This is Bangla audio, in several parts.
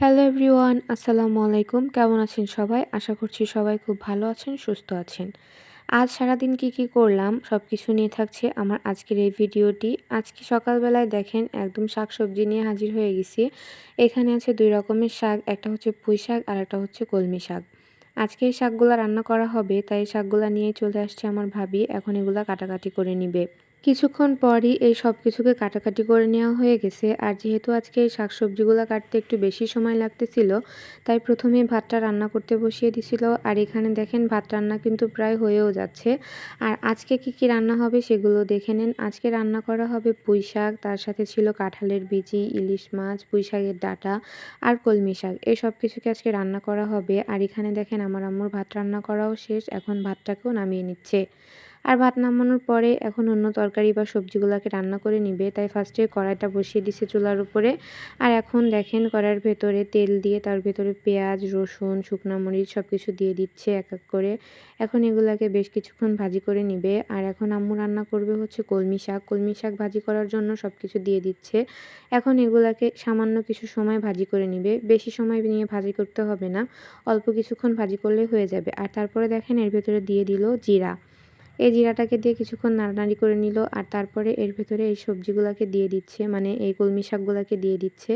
হ্যালো এভরিওয়ান, আসসালামু আলাইকুম। কেমন আছেন সবাই? আশা করছি সবাই খুব ভালো আছেন, সুস্থ আছেন। আজ সারাদিন কি করলাম সবকিছু নিয়ে থাকছে আমার আজকের এই ভিডিওটি। আজকে সকালবেলায় দেখেন একদম শাকসবজি নিয়ে হাজির হয়ে গেছি। এখানে আছে ২ রকমের শাক, একটা হচ্ছে পুঁই শাক আর একটা হচ্ছে কলমি শাক। আজকে এই শাকগুলা রান্না করা হবে, তাই শাকগুলা নিয়েই চলে আসছে আমার ভাবি। এখন এগুলা কাটাকাটি করে নিবে। কিছুক্ষণ পরই এই সব কিছুকে কাটাকাটি করে নেওয়া হয়ে গেছে। আর যেহেতু আজকে এই শাকসবজিগুলো কাটতে একটু বেশি সময় লাগতেছিল, তাই প্রথমে ভাতটা রান্না করতে বসিয়ে দিছিল। আর এখানে দেখেন ভাত রান্না কিন্তু প্রায় হয়েও যাচ্ছে। আর আজকে কি রান্না হবে সেগুলো দেখে নেন। আজকে রান্না করা হবে পুঁই শাক, তার সাথে ছিল কাঁঠালের বিচি, ইলিশ মাছ, পুঁই শাকের ডাঁটা আর কলমি শাক। এই সব কিছুকে আজকে রান্না করা হবে। আর এখানে দেখেন আমার আম্মুর ভাত রান্না করাও শেষ, এখন ভাতটাকেও নামিয়ে নিচ্ছে। আর ভাত নামানোর পরে এখন অন্য তরকারি বা সবজিগুলোকে রান্না করে নিবে, তাই ফার্স্টে কড়াইটা বসিয়ে দিছে চুলার উপরে। আর এখন দেখেন কড়াইয়ের ভেতরে তেল দিয়ে তার ভেতরে পেঁয়াজ, রসুন, শুকনো মরিচ সব কিছু দিয়ে দিচ্ছে এক এক করে। এখন এগুলাকে বেশ কিছুক্ষণ ভাজি করে নিবে। আর এখন আম্মু রান্না করবে হচ্ছে কলমি শাক। কলমি শাক ভাজি করার জন্য সব কিছু দিয়ে দিচ্ছে। এখন এগুলাকে সামান্য কিছু সময় ভাজি করে নিবে, বেশি সময় নিয়ে ভাজি করতে হবে না, অল্প কিছুক্ষণ ভাজি করলেই হয়ে যাবে। আর তারপরে দেখেন এর ভেতরে দিয়ে দিল জিরা। এই জিরাটাকে দিয়ে কিছুক্ষণ নাড়ানাড়ি করে নিল। আর তারপরে এর ভেতরে এই সবজিগুলাকে দিয়ে দিচ্ছে, মানে এই কলমি শাকগুলাকে দিয়ে দিচ্ছে।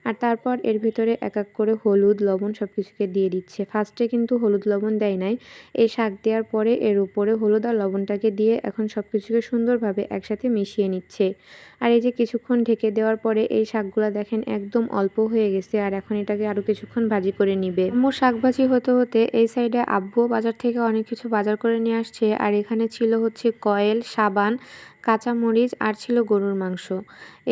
আর তারপর এর ভেতরে এক এক করে হলুদ, লবণ সব কিছুকে দিয়ে দিচ্ছে। ফার্স্টে কিন্তু হলুদ লবণ দেয় নাই, এই শাক দেওয়ার পরে এর উপরে হলুদ আর লবণটাকে দিয়ে এখন সব কিছুকে সুন্দরভাবে একসাথে মিশিয়ে নিচ্ছে। আর এই যে কিছুক্ষণ ঢেকে দেওয়ার পরে এই শাকগুলা দেখেন একদম অল্প হয়ে গেছে। আর এখন এটাকে আরও কিছুক্ষণ ভাজি করে নিবে। আম্মুর শাক ভাজি হতে হতে এই সাইডে আব্বুও বাজার থেকে অনেক কিছু বাজার করে নিয়ে আসছে। আর এখানে ছিল হচ্ছে কয়েল, সাবান, কাঁচামরিচ আর ছিল গরুর মাংস।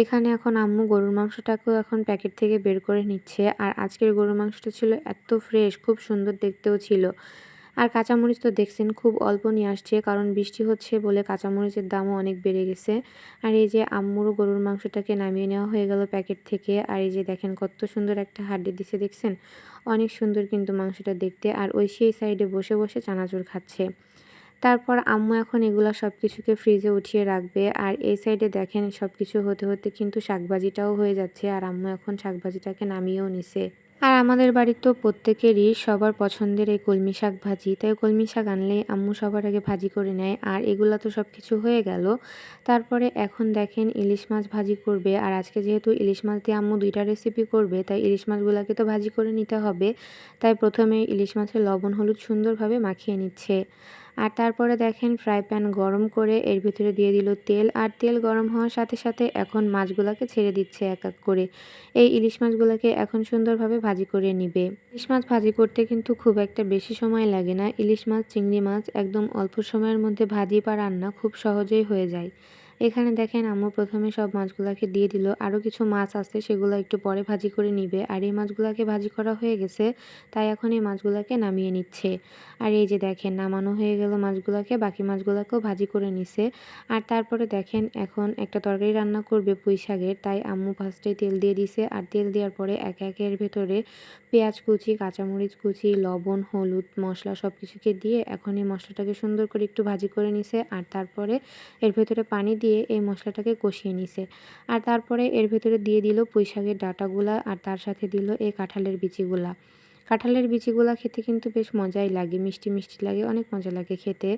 এখানে এখন আম্মু গরুর মাংসটাকেও এখন প্যাকেট থেকে বের করে নিচ্ছে। আর আজকের গরুর মাংসটা ছিল এত ফ্রেশ, খুব সুন্দর দেখতেও ছিল। আর কাঁচামরিচ তো দেখছেন খুব অল্প নিয়ে আসছে, কারণ বৃষ্টি হচ্ছে বলে কাঁচামরিচের দামও অনেক বেড়ে গেছে। আর এই যে আম্মুরও গরুর মাংসটাকে নামিয়ে নেওয়া হয়ে গেল প্যাকেট থেকে। আর এই যে দেখেন কত সুন্দর একটা হাড্ডি দিছে, দেখছেন অনেক সুন্দর কিন্তু মাংসটা দেখতে। আর ওই সেই সাইডে বসে বসে চানাচুর খাচ্ছে। তারপর আম্মু এখন এগুলা সব কিছুকে ফ্রিজে উঠিয়ে রাখবে। আর এই সাইডে দেখেন সব কিছু হতে হতে কিন্তু শাকভাজিটাও হয়ে যাচ্ছে। আর আম্মু এখন শাকভাজিটাকে নামিয়েও নিছে। আর আমাদের বাড়ির তো প্রত্যেকেরই সবার পছন্দের এই কলমি শাক ভাজি, তাই কলমি শাক আনলেই আম্মু সবার আগে ভাজি করে নেয়। আর এগুলা তো সব কিছু হয়ে গেল। তারপরে এখন দেখেন ইলিশ মাছ ভাজি করবে। আর আজকে যেহেতু ইলিশ মাছ দিয়ে আম্মু 2টা রেসিপি করবে, তাই ইলিশ মাছগুলোকে তো ভাজি করে নিতে হবে। তাই প্রথমে ইলিশ মাছের লবণ হলুদ সুন্দরভাবে মাখিয়ে নিচ্ছে। আর তারপরে দেখেন ফ্রাই প্যান গরম করে এর ভিতরে দিয়ে দিল তেল। আর তেল গরম হওয়ার সাথে সাথে এখন মাছগুলোকে ছেড়ে দিচ্ছে এক এক করে। এই ইলিশ মাছগুলোকে এখন সুন্দরভাবে ভাজি করে নিবে। ইলিশ মাছ ভাজি করতে কিন্তু খুব একটা বেশি সময় লাগে না। ইলিশ মাছ, চিংড়ি মাছ একদম অল্প সময়ের মধ্যে ভাজি বা রান্না খুব সহজেই হয়ে যায়। এখানে দেখেন আম্মু প্রথমে সব মাছগুলোকে দিয়ে দিল। আরও কিছু মাছ আছে, সেগুলো একটু পরে ভাজি করে নিবে। আর এই মাছগুলোকে ভাজি করা হয়ে গেছে, তাই এখন এই মাছগুলোকে নামিয়ে নিচ্ছে। আর এই যে দেখেন নামানো হয়ে গেল মাছগুলোকে, বাকি মাছগুলোকেও ভাজি করে নিছে। আর তারপরে দেখেন এখন একটা তরকারি রান্না করবে পুঁই শাকের, তাই আম্মু ফার্স্টে তেল দিয়ে দিছে। আর তেল দেওয়ার পরে একে একে এর ভেতরে পেঁয়াজ কুচি, কাঁচামরিচ কুচি, লবণ, হলুদ, মশলা সব কিছুকে দিয়ে এখন এই মশলাটাকে সুন্দর করে একটু ভাজি করে নিছে। আর তারপরে এর ভেতরে পানি দিয়ে এই মশলাটাকে কষিয়ে নিছে। আর তারপরে এর ভেতরে দিয়ে দিল পুঁই শাকের ডাঁটাগুলা, আর তার সাথে দিল এই কাঁঠালের বিচিগুলা। কাঁঠালের বিচিগুলা খেতে কিন্তু বেশ মজাই লাগে, মিষ্টি মিষ্টি লাগে, অনেক মজা লাগে খেতে।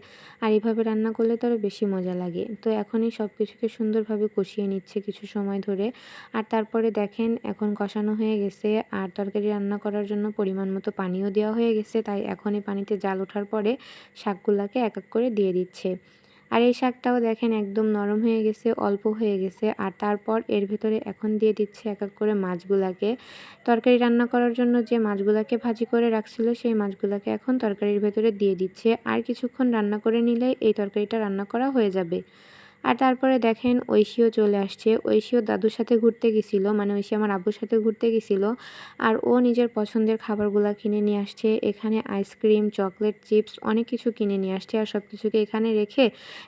আর এইভাবে রান্না করলে তো আরও বেশি মজা লাগে। তো এখনই সব কিছুকে সুন্দরভাবে কষিয়ে নিচ্ছে কিছু সময় ধরে। আর তারপরে দেখেন এখন কষানো হয়ে গেছে। আর তরকারি রান্না করার জন্য পরিমাণ মতো পানিও দেওয়া হয়ে গেছে, তাই এখন এই পানিতে জাল ওঠার পরে শাকগুলাকে এক এক করে দিয়ে দিচ্ছে। আর এই শাকটাও দেখেন একদম নরম হয়ে গেছে, অল্প হয়ে গেছে। আর তারপর এর ভেতরে এখন দিয়ে দিচ্ছে এক এক করে মাছগুলাকে। তরকারি রান্না করার জন্য যে মাছগুলাকে ভাজি করে রাখছিল, সেই মাছগুলাকে এখন তরকারির ভেতরে দিয়ে দিচ্ছে। আর কিছুক্ষণ রান্না করে নিলেই এই তরকারিটা রান্না করা হয়ে যাবে। আর তারপরে দেখেন ঐশীও চলে আসছে। ঐশীও দাদুর সাথে ঘুরতে গেছিল, মানে ঐশী আমার আব্বুর সাথে ঘুরতে গেছিল। আর ও নিজের পছন্দের খাবারগুলা কিনে নিয়ে আসছে। এখানে আইসক্রিম, চকলেট, চিপস অনেক কিছু কিনে নিয়ে আসছে। আর সব কিছুকে এখানে রেখে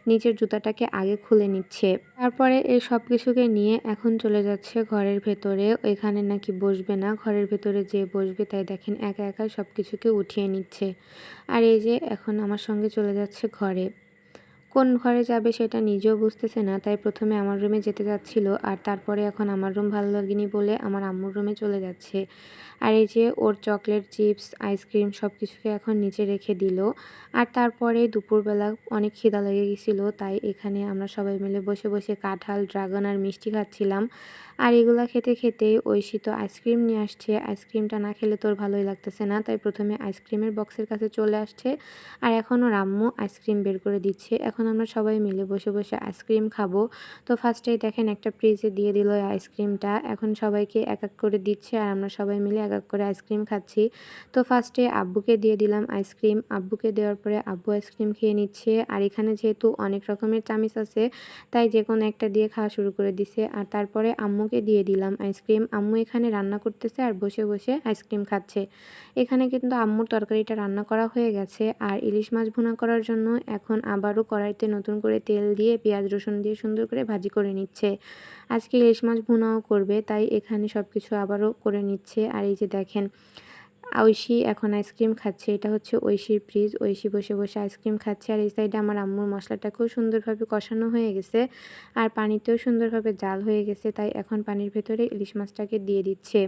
নিজের জুতাটাকে আগে খুলে নিচ্ছে। তারপরে এই সব কিছুকে নিয়ে এখন চলে যাচ্ছে ঘরের ভেতরে। এখানে নাকি বসবে না, ঘরের ভেতরে যে বসবে, তাই দেখেন একা একা সব কিছুকে উঠিয়ে নিচ্ছে। আর এই যে এখন আমার সঙ্গে চলে যাচ্ছে ঘরে। কোন ঘরে যাবে সেটা নিজেও বুঝতেছে না, তাই প্রথমে আমার রুমে যেতে যাচ্ছিল আর তারপরে এখন আমার রুম ভালো লাগেনি বলে আমার আম্মুর রুমে চলে যাচ্ছে। আর এই যে ওর চকলেট, চিপস, আইসক্রিম সব কিছুকে এখন নিচে রেখে দিল। আর তারপরে দুপুরবেলা অনেক খিদা লেগে গেছিলো, তাই এখানে আমরা সবাই মিলে বসে বসে কাঁঠাল, ড্রাগন আর মিষ্টি খাচ্ছিলাম। আর এগুলা খেতে খেতেই ঐশী তো আইসক্রিম নিয়ে আসছে। আইসক্রিমটা না খেলে তোর ভালোই লাগতেছে না, তাই প্রথমে আইসক্রিমের বক্সের কাছে চলে আসছে আর এখন ওর আম্মু আইসক্রিম বের করে দিচ্ছে। এখন আমরা সবাই মিলে বসে বসে আইসক্রিম খাবো। তো ফার্স্টেই দেখেন একটা ফ্রিজে দিয়ে দিল এই আইসক্রিমটা। এখন সবাইকে এক এক করে দিচ্ছে আর আমরা সবাই মিলে এক এক করে আইসক্রিম খাচ্ছি। তো ফার্স্টে আব্বুকে দিয়ে দিলাম আইসক্রিম। আব্বুকে দেওয়ার পরে আব্বু আইসক্রিম খেয়ে নিচ্ছে। আর এখানে যেহেতু অনেক রকমের চামিচ আছে, তাই যেকোনো একটা দিয়ে খাওয়া শুরু করে দিছে। আর তারপরে আম্মুকে দিয়ে দিলাম আইসক্রিম। আম্মু এখানে রান্না করতেছে আর বসে বসে আইসক্রিম খাচ্ছে। এখানে কিন্তু আম্মুর তরকারিটা রান্না করা হয়ে গেছে। আর ইলিশ মাছ ভুনা করার জন্য এখন আবারও কড়াইতে নতুন করে তেল দিয়ে পেঁয়াজ রসুন দিয়ে সুন্দর করে ভাজি করে নিচ্ছে। আজকে ইলিশ মাছ ভুনাও করবে, তাই এখানে সব কিছু আবারও করে নিচ্ছে। আর এই যে দেখেন ঐশী এখন আইসক্রিম খাচ্ছে। এটা হচ্ছে ঐশীর ফ্রিজ। ঐশী বসে বসে আইসক্রিম খাচ্ছে। আর এই সাইডে আমার আম্মুর মশলাটাকেও সুন্দরভাবে কষানো হয়ে গেছে আর পানিতেও সুন্দরভাবে জাল হয়ে গেছে, তাই এখন পানির ভেতরে ইলিশ মাছটাকে দিয়ে দিচ্ছে।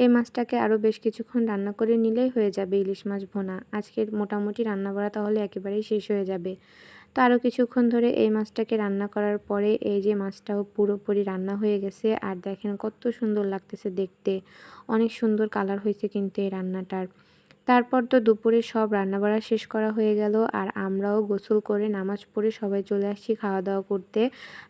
এই মাছটাকে আরও বেশ কিছুক্ষণ রান্না করে নিলেই হয়ে যাবে ইলিশ মাছ ভোনা। আজকের মোটামুটি রান্না করা তাহলে একেবারেই শেষ হয়ে যাবে। তো আরও কিছুক্ষণ ধরে এই মাছটাকে রান্না করার পরে এই যে মাছটাও পুরোপুরি রান্না হয়ে গেছে। আর দেখেন কত সুন্দর লাগতেছে দেখতে, অনেক সুন্দর কালার হয়েছে কিন্তু এই রান্নাটার। তারপর তো দুপুরে সব রান্নাবাড়া শেষ করা হয়ে গেল আর আমরাও গোসল করে নামাজ পড়ে সবাই চলে আসছি খাওয়া দাওয়া করতে।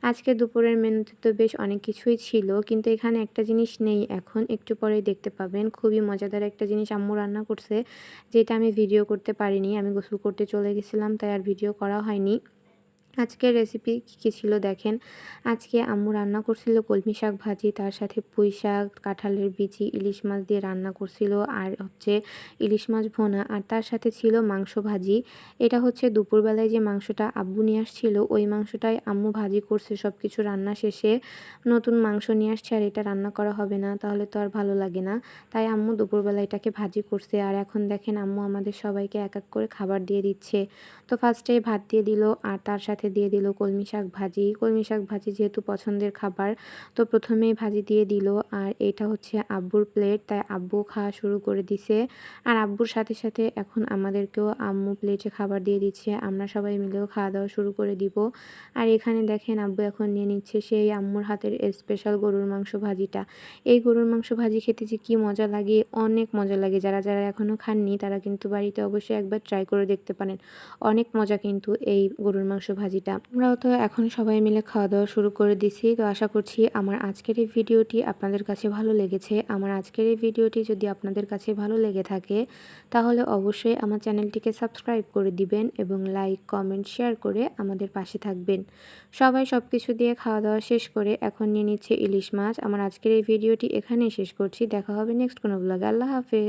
আজকে দুপুরের মেনুতে তো বেশ অনেক কিছুই ছিল, কিন্তু এখানে একটা জিনিস নেই, এখন একটু পরেই দেখতে পাবেন। খুবই মজাদার একটা জিনিস আম্মু রান্না করছে, যেটা আমি ভিডিও করতে পারিনি। আমি গোসল করতে চলে গেছিলাম, তাই আর ভিডিও করা হয়নি। আজকের রেসিপি কী ছিল দেখেন। আজকে আম্মু রান্না করছিল কলমি শাক ভাজি, তার সাথে পুঁই শাক, কাঁঠালের বিচি, ইলিশ মাছ দিয়ে রান্না করছিল আর হচ্ছে ইলিশ মাছ ভোনা, আর তার সাথে ছিল মাংস ভাজি। এটা হচ্ছে দুপুরবেলায় যে মাংসটা আব্বু নিয়ে আসছিল ওই মাংসটাই আম্মু ভাজি করছে সব কিছু রান্না শেষে। নতুন মাংস নিয়ে আসছে আর এটা রান্না করা হবে না, তাহলে তো আর ভালো লাগে না, তাই আম্মু দুপুরবেলা এটাকে ভাজি করছে। আর এখন দেখেন আম্মু আমাদের সবাইকে এক এক করে খাবার দিয়ে দিচ্ছে। তো ফার্স্টে ভাত দিয়ে দিল আর তার সাথে দিয়ে দিল কলমি শাক ভাজি। কলমি শাক ভাজি যেহেতু পছন্দের খাবার, তো প্রথমেই ভাজি দিয়ে দিল। আর এটা হচ্ছে আব্বুর প্লেট, তাই আব্বু খাওয়া শুরু করে দিছে। আর আব্বুর সাথে সাথে এখন আমাদেরকেও আম্মু প্লেটে খাবার দিয়ে দিচ্ছে, আমরা সবাই মিলেও খাওয়া দাওয়া শুরু করে দিব। আর এখানে দেখেন আব্বু এখন নিয়ে নিচ্ছে সেই আম্মুর হাতের স্পেশাল গরুর মাংস ভাজিটা। এই গরুর মাংস ভাজি খেতে যে কী মজা লাগে, অনেক মজা লাগে। যারা যারা এখনও খাননি তারা কিন্তু বাড়িতে অবশ্যই একবার ট্রাই করে দেখতে পারেন। অনেক মজা কিন্তু এই গরুর মাংস ভাজিটা। আমরাও তো এখন সবাই মিলে খাওয়া দাওয়া শুরু করে দিছি। তো আশা করছি আমার আজকের এই ভিডিওটি আপনাদের কাছে ভালো লেগেছে। আমার আজকের এই ভিডিওটি যদি আপনাদের কাছে ভালো লেগে থাকে তাহলে অবশ্যই আমার চ্যানেলটিকে সাবস্ক্রাইব করে দিবেন এবং লাইক, কমেন্ট, শেয়ার করে আমাদের পাশে থাকবেন। সবাই সব কিছু দিয়ে খাওয়া দাওয়া শেষ করে এখন নিয়ে নিচ্ছে ইলিশ মাছ। আমার আজকের এই ভিডিওটি এখানেই শেষ করছি। দেখা হবে নেক্সট কোনো ব্লগে। আল্লাহ হাফেজ।